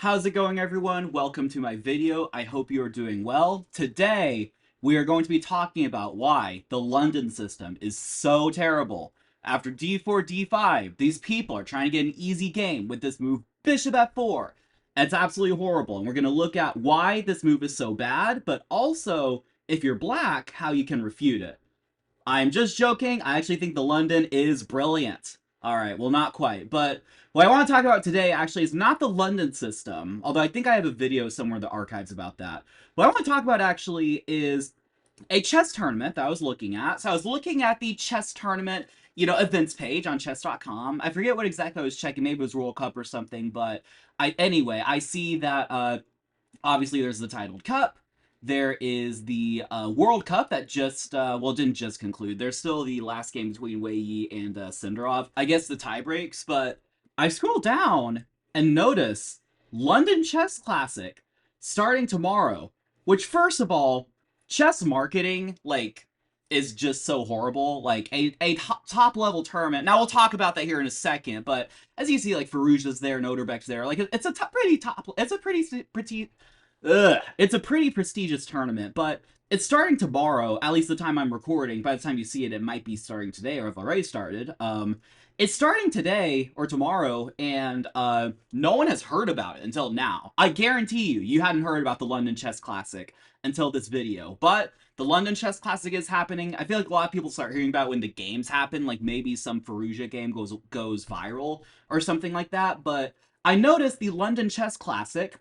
How's it going, everyone? Welcome to my video. I hope you are doing well. Today, we are going to be talking about why the London system is so terrible. After d4, d5, these people are trying to get an easy game with this move bishop f4. It's absolutely horrible, and we're going to look at why this move is so bad, but also, if you're black, how you can refute it. I'm just joking. I actually think the London is brilliant. All right, well, not quite. But what I want to talk about today actually is not the London system, although I think I have a video somewhere in the archives about that. What I want to talk about actually is a chess tournament that I was looking at. So I was looking at the chess tournament, events page on chess.com. I forget what exactly I was checking. Maybe it was World Cup or something. But anyway, I see that obviously there's the titled cup. There is the World Cup that just, didn't just conclude. There's still the last game between Wei Yi and Sindarov. I guess the tie breaks, but I scroll down and notice London Chess Classic starting tomorrow, which, first of all, chess marketing, is just so horrible. Like, a top level tournament. Now, we'll talk about that here in a second, but as you see, like, Firouzja's there, Noterbeck's there. Like, it's a it's a pretty prestigious tournament, but it's starting tomorrow, at least the time I'm recording. By the time you see it, it might be starting today, or if already started. It's starting today or tomorrow, and no one has heard about it until now. I guarantee you hadn't heard about the London Chess Classic until this video. But the London Chess Classic is happening. I feel like a lot of people start hearing about it when the games happen, like maybe some Firouzja game goes viral or something like that. But I noticed the London Chess Classic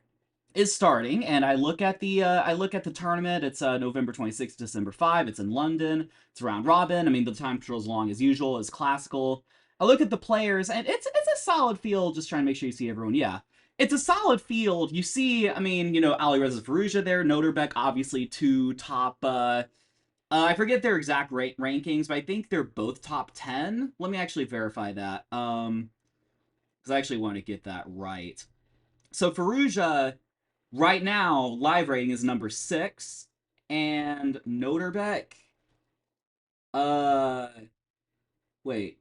is starting, and I look at the tournament. It's November 26th, December 5. It's in London. It's round robin. I mean, the time control is long as usual, as classical. I look at the players, and it's a solid field. Just trying to make sure you see everyone. Yeah, it's a solid field. You see, I mean, Alireza Firouzja there, Noterbeck, obviously two top. I forget their exact rankings, but I think they're both top 10. Let me actually verify that. Because I actually want to get that right. So Firouzja right now, live rating is number 6, and Noterbeck, uh, wait.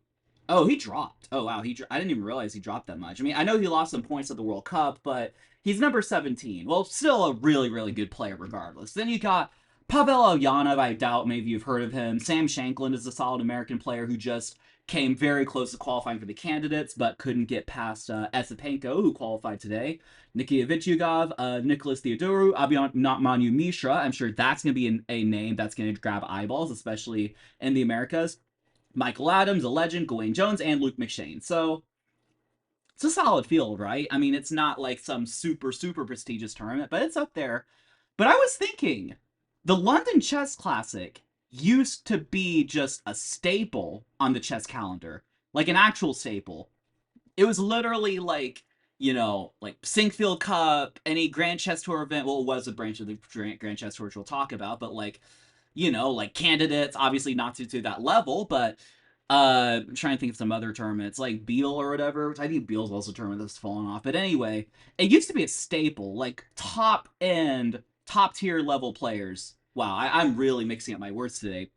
Oh, he dropped. Oh, wow. I didn't even realize he dropped that much. I mean, I know he lost some points at the World Cup, but he's number 17. Well, still a really, really good player regardless. Then you got Pavel Alyanov. I doubt maybe you've heard of him. Sam Shankland is a solid American player who just came very close to qualifying for the candidates, but couldn't get past Esipenko, who qualified today. Nikita Vityugov, Nicholas Theodorou, Abhimanyu Mishra. I'm sure that's going to be a name that's going to grab eyeballs, especially in the Americas. Michael Adams, a legend, Gawain Jones, and Luke McShane. So it's a solid field, right? I mean, it's not like some super, super prestigious tournament, but it's up there. But I was thinking, the London Chess Classic used to be just a staple on the chess calendar, like an actual staple. It was literally like, like Sinkfield Cup, any Grand Chess Tour event. Well, it was a branch of the Grand Chess Tour, which we'll talk about, but like, like candidates, obviously not to that level, but I'm trying to think of some other tournaments, like Beal or whatever, which I think Beal's also a tournament that's fallen off. But anyway, it used to be a staple, like top end, top tier level players. Wow, I'm really mixing up my words today.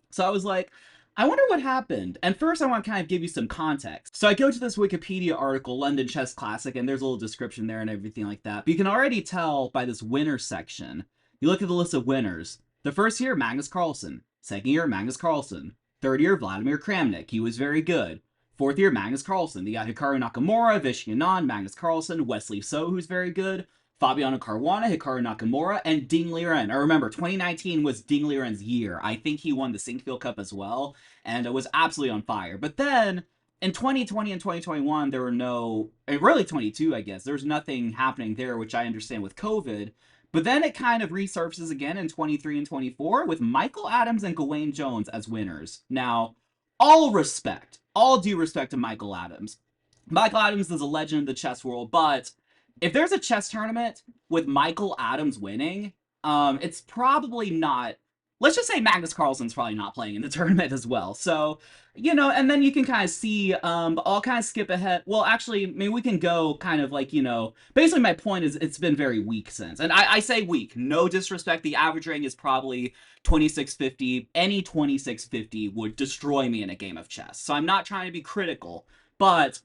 So I was like, I wonder what happened. And first, I want to kind of give you some context. So I go to this Wikipedia article, London Chess Classic, and there's a little description there and everything like that. But you can already tell by this winners section. You look at the list of winners. The first year, Magnus Carlsen. Second year, Magnus Carlsen. Third year, Vladimir Kramnik. He was very good. Fourth year, Magnus Carlsen. You got Hikaru Nakamura, Vishy Anand, Magnus Carlsen, Wesley So, who's very good. Fabiano Caruana, Hikaru Nakamura, and Ding Liren. I remember, 2019 was Ding Liren's year. I think he won the Sinkfield Cup as well, and it was absolutely on fire. But then, in 2020 and 2021, there were no, and really 22, I guess, there's nothing happening there, which I understand with COVID. But then it kind of resurfaces again in 23 and 24 with Michael Adams and Gawain Jones as winners. Now, all due respect to Michael Adams. Michael Adams is a legend in the chess world, but if there's a chess tournament with Michael Adams winning, it's probably not. Let's just say Magnus Carlsen's probably not playing in the tournament as well. So, and then you can kind of see, I'll kind of skip ahead. Well, actually, maybe we can go kind of like, basically my point is it's been very weak since. And I say weak, no disrespect. The average rating is probably 2650. Any 2650 would destroy me in a game of chess. So I'm not trying to be critical, but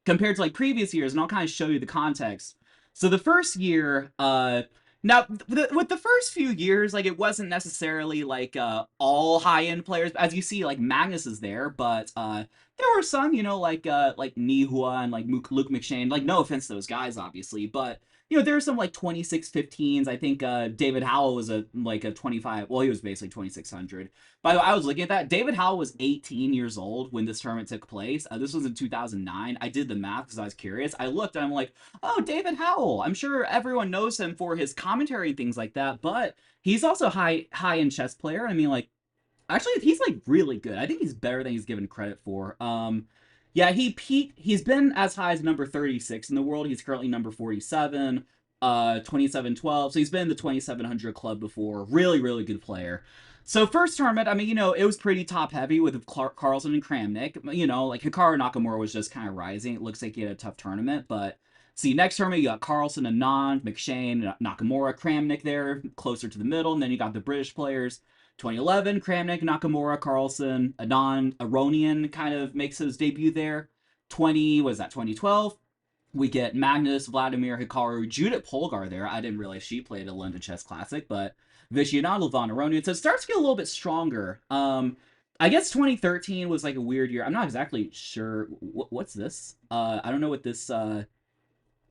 compared to like previous years, and I'll kind of show you the context. So the first year, now with the first few years, like it wasn't necessarily like all high end players. As you see, like Magnus is there, but there were some, like Nihua and like Luke McShane. Like no offense to those guys, obviously, but there are some like 2615s. I think David Howell was a 25. Well, he was basically 2600. By the way, I was looking at that. David Howell was 18 years old when this tournament took place. This was in 2009. I did the math because I was curious. I looked and I'm like, oh, David Howell. I'm sure everyone knows him for his commentary and things like that, but he's also high end chess player. I mean, like, actually, he's like really good. I think he's better than he's given credit for. Yeah, he peaked. He's been as high as number 36 in the world. He's currently number 47, 2712. So he's been in the 2700 club before. Really, really good player. So first tournament, I mean, it was pretty top heavy with Carlsen and Kramnik. Like Hikaru Nakamura was just kind of rising. It looks like he had a tough tournament, but see, next tournament you got Carlsen, Anand, McShane, Nakamura, Kramnik there, closer to the middle, and then you got the British players. 2011, Kramnik, Nakamura, Carlsen, Anand, Aronian kind of makes his debut there. 2012? We get Magnus, Vladimir, Hikaru, Judith Polgar there. I didn't realize she played a London Chess Classic, but Vishy Anand, Levon Aronian. So it starts to get a little bit stronger. I guess 2013 was like a weird year. I'm not exactly sure. What's this? I don't know what this I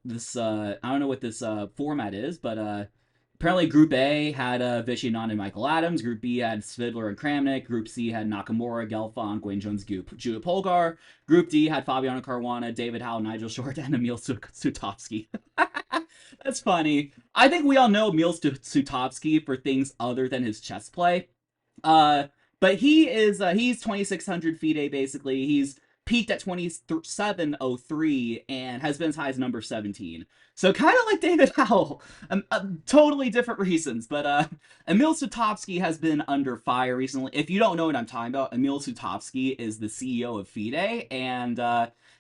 don't know what this format is, but apparently Group A had Vishy Anand and Michael Adams. Group B had Svidler and Kramnik. Group C had Nakamura, Gelfand, Gwyn Jones, Judith Polgar. Group D had Fabiano Caruana, David Howell, Nigel Short, and Emil Sutovsky. That's funny. I think we all know Emil Sutovsky for things other than his chess play. But he's 2600 FIDE basically. He's peaked at 2703 and has been as high as number 17. So kind of like David Howell, totally different reasons. But Emil Sutovsky has been under fire recently. If you don't know what I'm talking about, Emil Sutovsky is the CEO of FIDE, and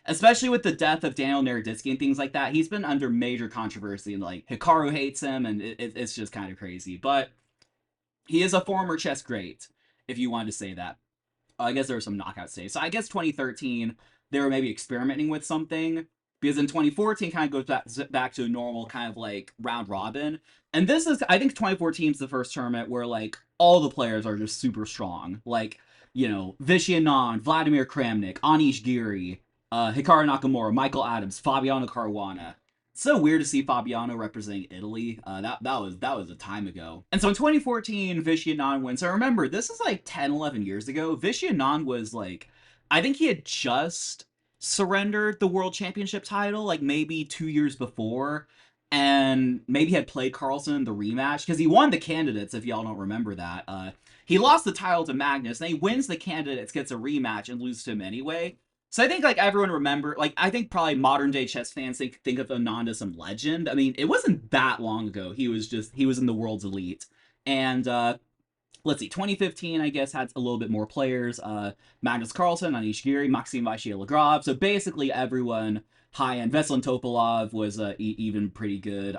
especially with the death of Daniel Naroditsky and things like that, he's been under major controversy. And like Hikaru hates him, and it's just kind of crazy. But he is a former chess great, if you wanted to say that. I guess there were some knockout stays. So I guess 2013, they were maybe experimenting with something. Because in 2014, kind of goes back to a normal kind of like round robin. And this is, I think 2014 is the first tournament where like all the players are just super strong. Like, Vishy Anand, Vladimir Kramnik, Anish Giri, Hikaru Nakamura, Michael Adams, Fabiano Caruana. It's so weird to see Fabiano representing Italy. That was a time ago. And so in 2014, Vishy Anand wins. So remember, this is like 10, 11 years ago. Vishy Anand was like, I think he had just surrendered the world championship title, like maybe 2 years before, and maybe had played Carlsen in the rematch, because he won the candidates, if y'all don't remember that. He lost the title to Magnus, then he wins the candidates, gets a rematch, and loses to him anyway. So I think like everyone remember, like I think probably modern day chess fans think of Anand as some legend. I mean, it wasn't that long ago. He was in the world's elite. And let's see, 2015 I guess had a little bit more players. Magnus Carlsen, Anish Giri, Maxime Vachier-Lagrave. So basically everyone high end. Veselin Topalov was even pretty good.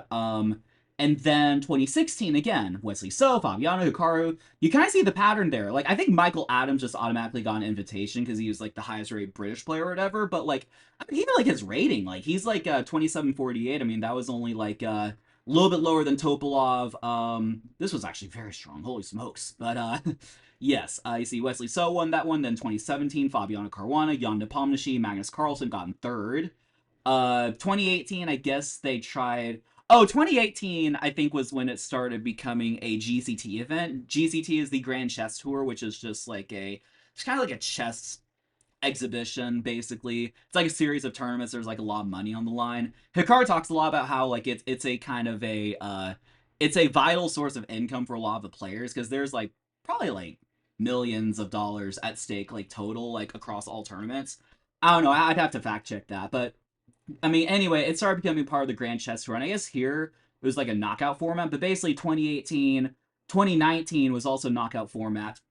And then 2016 again, Wesley So, Fabiano, Hikaru. You kind of see the pattern there. Like I think Michael Adams just automatically got an invitation because he was like the highest rated British player or whatever. But like, I mean, even like his rating, like he's like 2748. I mean, that was only like a little bit lower than Topalov. This was actually very strong. Holy smokes! But yes, you see Wesley So won that one. Then 2017, Fabiano Caruana, Jan Nepomniachtchi, Magnus Carlsen got in third. 2018, I guess they tried. Oh, 2018, I think, was when it started becoming a GCT event. GCT is the Grand Chess Tour, which is just like it's kind of like a chess exhibition, basically. It's like a series of tournaments. There's like a lot of money on the line. Hikaru talks a lot about how like it's a kind of it's a vital source of income for a lot of the players, because there's like probably like millions of dollars at stake, like total, like across all tournaments. I don't know. I'd have to fact check that, but I mean, anyway, it started becoming part of the Grand Chess Tour. And I guess here it was like a knockout format, but basically 2018, 2019 was also knockout format.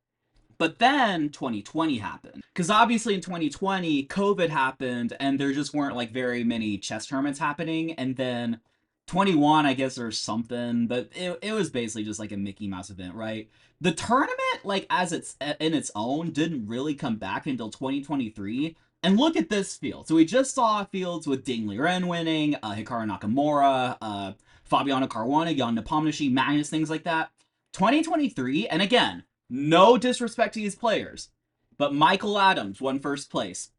But then 2020 happened. Because obviously in 2020, COVID happened, and there just weren't like very many chess tournaments happening. And then 21, I guess there's something, but it was basically just like a Mickey Mouse event, right? The tournament, like as it's in its own, didn't really come back until 2023. And look at this field. So we just saw fields with Ding Liren winning, Hikaru Nakamura, Fabiano Caruana, Jan Nepomniachtchi, Magnus, things like that. 2023, and again, no disrespect to these players, but Michael Adams won first place,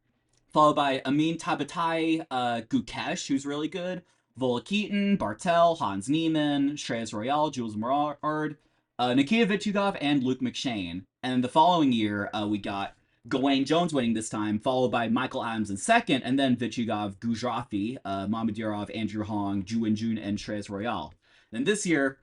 followed by Amin Tabatai, Gukesh, who's really good, Vola Keaton, Bartel, Hans Niemann, Shreyas Royal, Jules Mourad, Nikita Vichugov, and Luke McShane. And the following year, we got Gawain Jones winning this time, followed by Michael Adams in second, and then Vichugov, Gujarati, Mamadurov, Andrew Hong, Ju Jun, and Shreyas Royal. Then this year,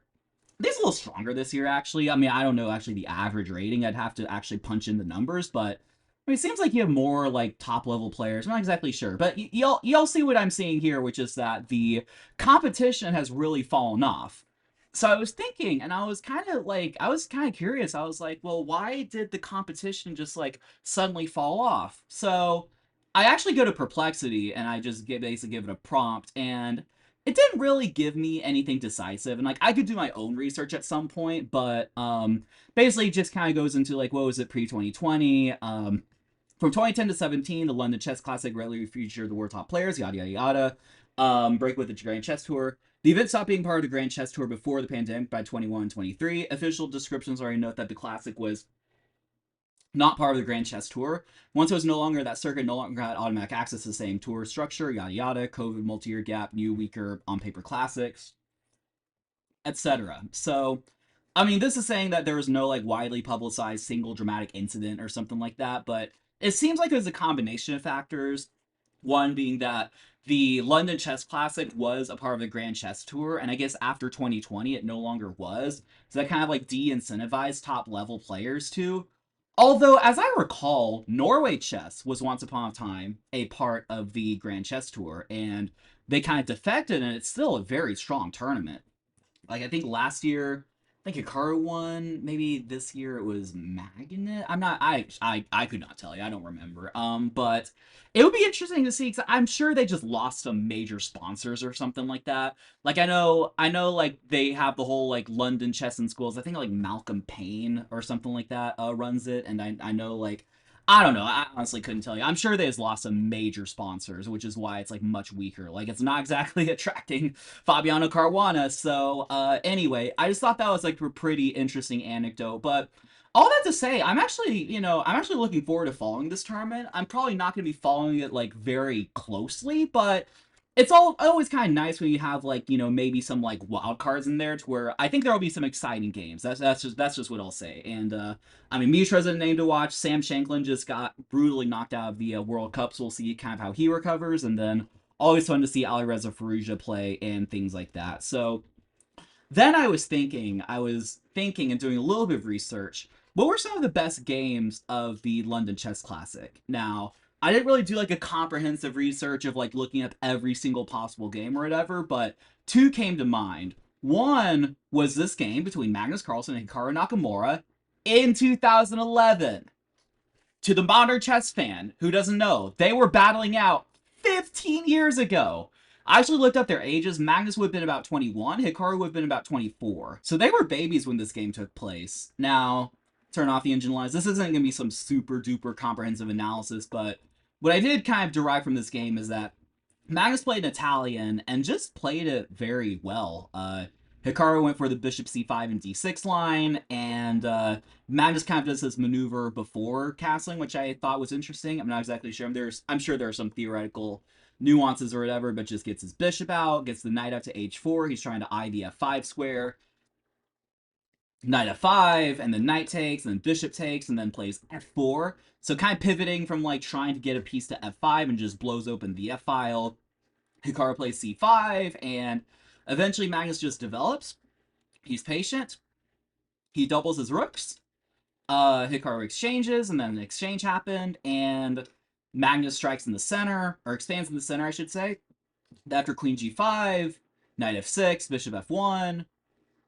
it's a little stronger this year, actually. I mean, I don't know actually the average rating. I'd have to actually punch in the numbers, but I mean, it seems like you have more like top level players. I'm not exactly sure, but y'all see what I'm seeing here, which is that the competition has really fallen off. So I was thinking, and I was kind of curious. I was like, well, why did the competition just like suddenly fall off? So I actually go to Perplexity and I just basically give it a prompt, and it didn't really give me anything decisive. And like I could do my own research at some point, but basically just kind of goes into like what was it pre 2020. From 2010 to 17, the London Chess Classic regularly featured the world top players, yada yada yada. Break with the Grand Chess Tour. The event stopped being part of the Grand Chess Tour before the pandemic by 21-23. Official descriptions already note that the Classic was not part of the Grand Chess Tour. Once it was no longer, that circuit no longer had automatic access to the same tour structure, yada yada, COVID, multi-year gap, new, weaker, on-paper classics, etc. So, I mean, this is saying that there was no, like, widely publicized single dramatic incident or something like that, but it seems like it was a combination of factors. One being that the London Chess Classic was a part of the Grand Chess Tour, and I guess after 2020 it no longer was. So that kind of like de-incentivized top level players too. Although, as I recall, Norway Chess was once upon a time a part of the Grand Chess Tour, and they kind of defected, and it's still a very strong tournament. Like I think last year, I think Hikaru won. Maybe this year it was Magnet. I'm not. I could not tell you. I don't remember. But it would be interesting to see because I'm sure they just lost some major sponsors or something like that. Like I know, like they have the whole like London Chess and Schools. I think like Malcolm Payne or something like that runs it, and I know like I don't know. I honestly couldn't tell you. I'm sure they just lost some major sponsors, which is why it's like much weaker. Like it's not exactly attracting Fabiano Caruana. So anyway, I just thought that was like a pretty interesting anecdote. But all that to say, I'm actually looking forward to following this tournament. I'm probably not going to be following it like very closely, but it's always kind of nice when you have like maybe some like wild cards in there to where I think there will be some exciting games. That's just what I'll say. And I mean, Mitra's a name to watch. Sam Shanklin just got brutally knocked out of the World Cup, so we'll see kind of how he recovers. And then always fun to see Alireza Firouzja play and things like that. So then I was thinking and doing a little bit of research. What were some of the best games of the London Chess Classic? Now, I didn't really do like a comprehensive research of like looking up every single possible game or whatever, but two came to mind. One was this game between Magnus Carlsen and Hikaru Nakamura in 2011. To the modern chess fan who doesn't know, they were battling out 15 years ago. I actually looked up their ages. Magnus would have been about 21. Hikaru would have been about 24. So they were babies when this game took place. Now, turn off the engine lines. This isn't going to be some super duper comprehensive analysis, but what I did kind of derive from this game is that Magnus played an Italian and just played it very well. Hikaru went for the bishop c5 and d6 line, and Magnus kind of does this maneuver before castling, which I thought was interesting. I'm not exactly sure. I'm sure there are some theoretical nuances or whatever, but just gets his bishop out, gets the knight out to h4. He's trying to eye the f5 square. Knight f5, and then knight takes, and then bishop takes, and then plays f4. So kind of pivoting from like trying to get a piece to f5 and just blows open the f-file. Hikaru plays c5, and eventually Magnus just develops. He's patient. He doubles his rooks. Hikaru exchanges, and then an exchange happened, and Magnus strikes in the center, or expands in the center, I should say. After queen g5, knight f6, bishop f1.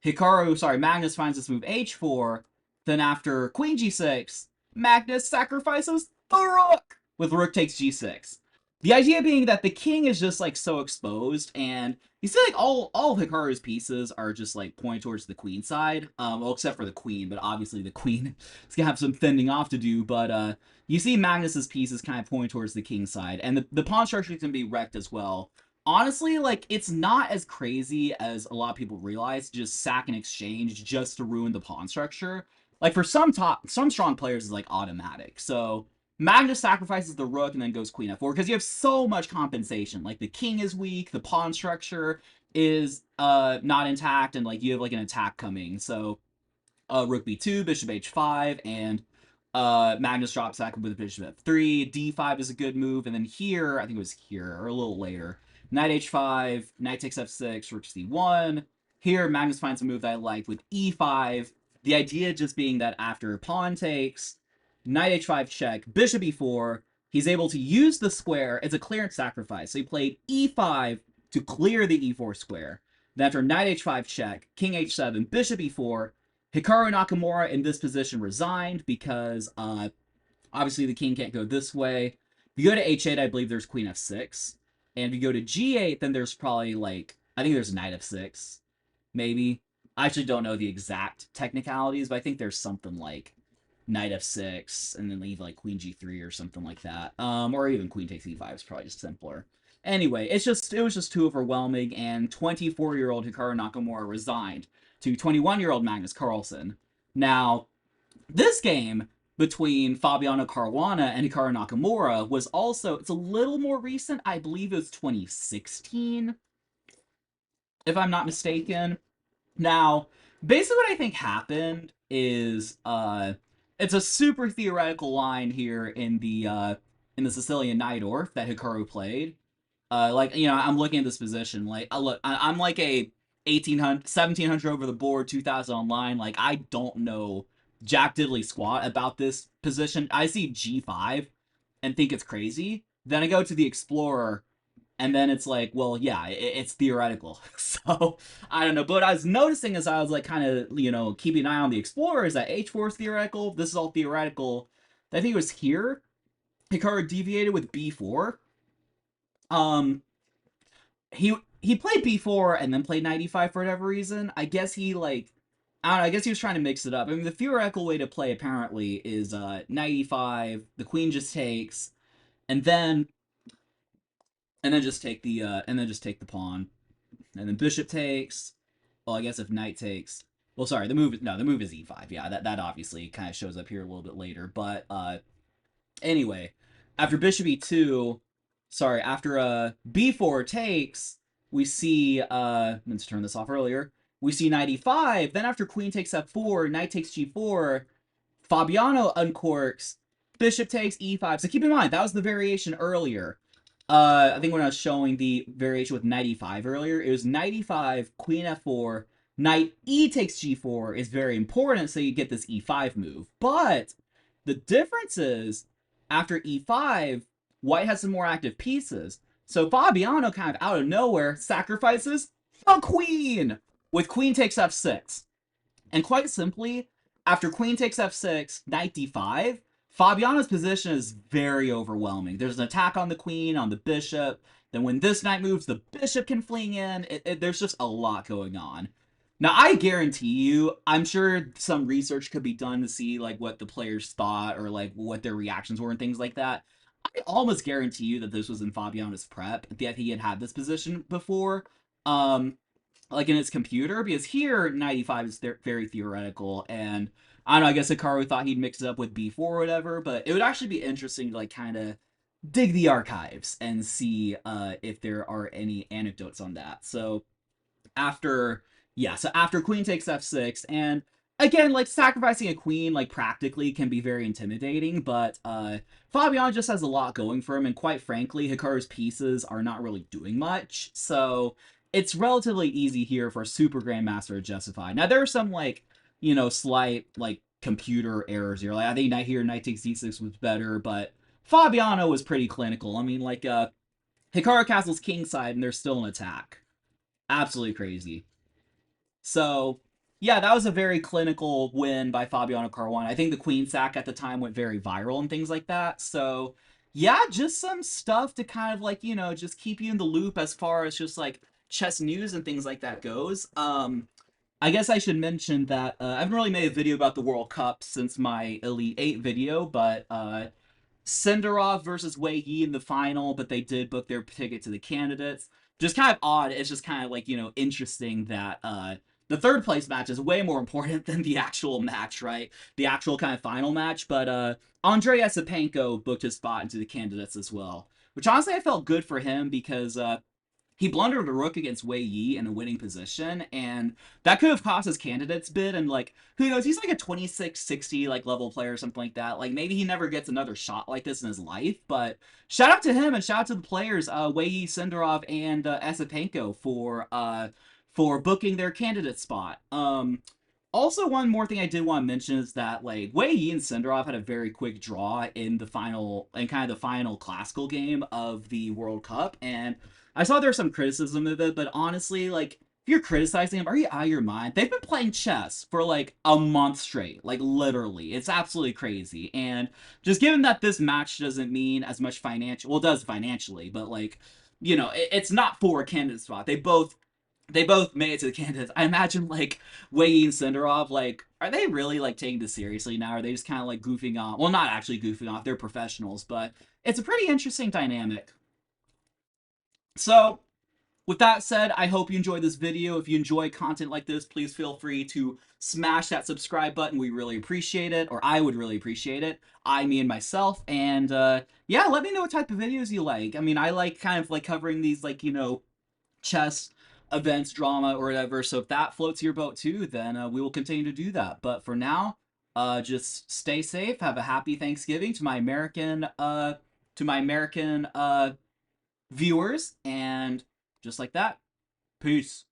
Magnus finds this move h4. Then after queen g6, Magnus sacrifices the rook with rook takes g6. The idea being that the king is just like so exposed, and you see like all of Hikaru's pieces are just like pointed towards the queen side, well except for the queen, but obviously the queen is gonna have some fending off to do. But you see Magnus's pieces kind of point towards the king side, and the pawn structure can be wrecked as well. Honestly, like it's not as crazy as a lot of people realize. Just sack and exchange just to ruin the pawn structure. Like for some strong players, is like automatic. So Magnus sacrifices the rook and then goes queen f4 because you have so much compensation. Like the king is weak, the pawn structure is not intact, and like you have like an attack coming. So rook b2, bishop h5, and Magnus drops back with bishop f3. d5 is a good move, and then here, I think it was here or a little later, knight h5, knight takes f6, rook c1. Here, Magnus finds a move that I liked with e5. The idea just being that after pawn takes, knight h5 check, bishop e4, he's able to use the square as a clearance sacrifice. So he played e5 to clear the e4 square. Then after knight h5 check, king h7, bishop e4, Hikaru Nakamura in this position resigned because obviously the king can't go this way. If you go to h8, I believe there's queen f6. And if you go to g8, then there's probably like, I think there's knight f6, maybe. I actually don't know the exact technicalities, but I think there's something like knight f6 and then leave like queen g3 or something like that. Or even queen takes e5 is probably just simpler. Anyway, it was just too overwhelming, and 24-year-old Hikaru Nakamura resigned to 21-year-old Magnus Carlsen. Now, this game between Fabiano Caruana and Hikaru Nakamura was also, it's a little more recent. I believe it was 2016, if I'm not mistaken. Now, basically what I think happened is it's a super theoretical line here in the Sicilian Najdorf that Hikaru played. Like, you know, I'm looking at this position. Like, I'm like a 1800, 1700 over the board, 2000 online. Like, I don't know jack diddly squat about this position. I see G5 and think it's crazy. Then I go to the Explorer, and then it's like, well, yeah, it's theoretical. So, I don't know. But what I was noticing as I was, like, kind of, you know, keeping an eye on the Explorer is that H4 is theoretical. This is all theoretical. I think it was here. Hikaru deviated with B4. Um, he played b4 and then played knight e5 for whatever reason. I guess he like I don't know, I guess he was trying to mix it up. I mean, the theoretical way to play apparently is knight e5, the queen just takes, and then just take the pawn, and then bishop takes. Well, I guess if knight takes, well, sorry, the move is e5. Yeah, that obviously kind of shows up here a little bit later, but anyway, after bishop e2, sorry, after b4 takes, we see I meant to turn this off earlier. We see knight e5. Then after queen takes f4, knight takes g4. Fabiano uncorks. Bishop takes e5. So keep in mind that was the variation earlier. I think when I was showing the variation with knight e5 earlier, it was knight e5, queen f4, knight e takes g4 is very important, so you get this e5 move. But the difference is after e5, white has some more active pieces. So Fabiano kind of out of nowhere sacrifices a queen with queen takes f6. And quite simply, after queen takes f6, knight d5, Fabiano's position is very overwhelming. There's an attack on the queen, on the bishop. Then when this knight moves, the bishop can fling in. There's just a lot going on. Now, I guarantee you, I'm sure some research could be done to see like what the players thought or like what their reactions were and things like that. I almost guarantee you that this was in Fabiano's prep, that he had this position before. Like in his computer, because here 95 is very theoretical, and I don't know, I guess Hikaru thought he'd mix it up with b4 or whatever, but it would actually be interesting to like kind of dig the archives and see if there are any anecdotes on that. So after after queen takes f6, and again, like sacrificing a queen like practically can be very intimidating, but Fabiano just has a lot going for him, and quite frankly, Hikaru's pieces are not really doing much, so it's relatively easy here for a super grandmaster to justify. Now there are some like, you know, slight like computer errors here. Like I think knight here, knight takes d6 was better, but Fabiano was pretty clinical. I mean, like Hikaru castles kingside and there's still an attack. Absolutely crazy. So, yeah, that was a very clinical win by Fabiano Caruana. I think the queen sack at the time went very viral and things like that. So, Yeah, just some stuff to kind of like, just keep you in the loop as far as just like chess news and things like that goes. I guess I should mention that I haven't really made a video about the World Cup since my Elite Eight video, but Senderov versus Wei Yi in the final, but they did book their ticket to the candidates. Just kind of odd. It's just kind of like, interesting that the third place match is way more important than the actual match, right? The actual kind of final match. But Andrei Esipenko booked his spot into the candidates as well, which honestly I felt good for him because he blundered a rook against Wei Yi in a winning position, and that could have cost his candidates bid. And like, who knows? He's like a 26-60 like level player or something like that. Like maybe he never gets another shot like this in his life. But shout out to him and shout out to the players, Wei Yi, Senderov, and Esipenko for booking their candidate spot. Also, one more thing I did want to mention is that like Wei Yi and Senderov had a very quick draw in the final, in kind of the final classical game of the World Cup, and I saw there's some criticism of it, but honestly, like if you're criticizing them, are you out of your mind? They've been playing chess for like a month straight, like literally. It's absolutely crazy, and just given that this match doesn't mean as much financial, well, it does financially, but like it's not for a candidate spot. They both made it to the candidates. I imagine like Wei Yi and Senderov, like, are they really like taking this seriously now? Or are they just kind of like goofing off? Well, not actually goofing off. They're professionals, but it's a pretty interesting dynamic. So, with that said, I hope you enjoyed this video. If you enjoy content like this, please feel free to smash that subscribe button. We really appreciate it, or I would really appreciate it. Me, and myself. And yeah, let me know what type of videos you like. I mean, I like kind of like covering these like, chess events, drama, or whatever. So if that floats your boat too, then we will continue to do that. But for now, just stay safe. Have a happy Thanksgiving to my American viewers, and just like that, peace.